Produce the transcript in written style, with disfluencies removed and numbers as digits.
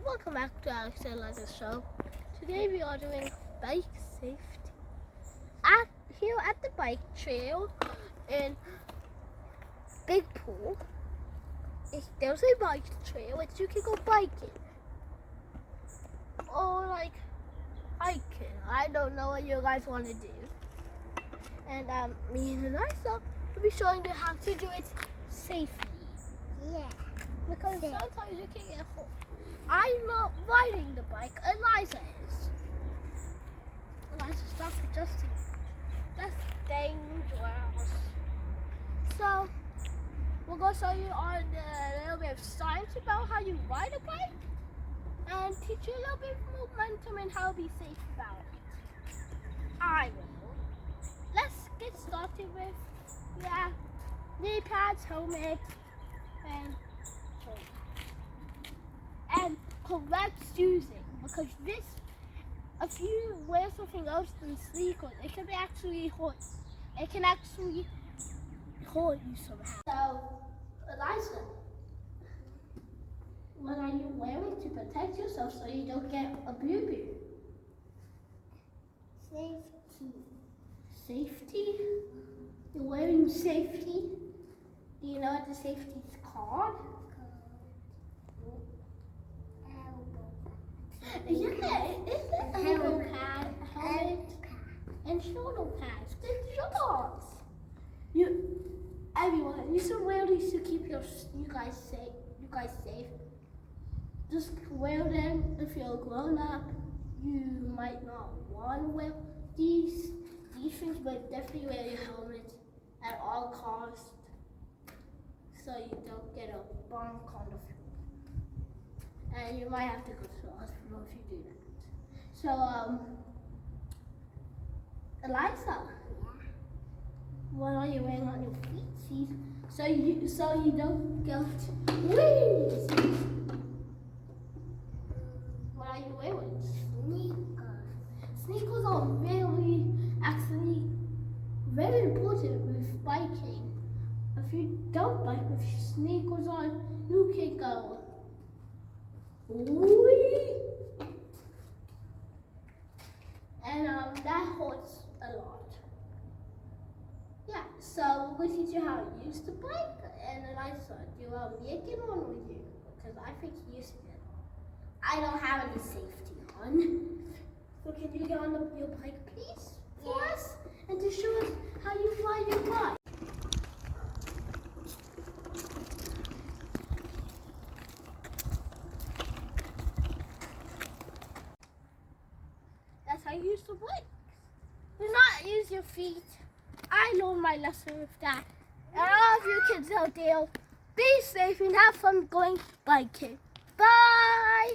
welcome back to Alex and Aliza show. Today we are doing bike safety here at the bike trail in Big Pool. There's a bike trail which you can go biking or like hiking. I don't know what you guys want to do. And me and Aliza will be showing you how to do it safely. Yeah. Because sometimes you can get hurt. I'm not riding the bike, Aliza is. Aliza, stop adjusting. That's dangerous. So, we're going to show you on a little bit of science about how you ride a bike and teach you a little bit of momentum and how to be safe about it. I will. Let's get started with, knee pads, helmet, and correct using, because if you wear something else than sneakers, it can actually hurt. It can actually hurt you somehow. So, Aliza, what are you wearing to protect yourself so you don't get a boo-boo? Safety. Safety? You're wearing safety? Do you know what the safety is called? Yeah, it's a elbow pad, helmet, and shoulder pads. Good job. Everyone, you should wear these to keep you guys safe. Just wear them if you're grown up. You might not want to wear these things, but definitely wear your helmet at all costs, so you don't get a bump on the floor. And you might have to go to the hospital if you do that. So, Aliza, what are you wearing on your feet? So you don't get wings. What are you wearing? Sneakers. Sneakers are actually very important with biking. If you don't bike with sneakers on, you can go. And that hurts a lot. Yeah, so we're going to teach you how to use the bike. And Aliza, do you want me to get on with you? Because I think you should. I don't have any safety on. So can you get on your bike, please, for us? And to show us how you ride your bike. That's how you use the bike. Do not use your feet. I learned my lesson with that. And all of you kids out there, be safe and have fun going biking. Bye!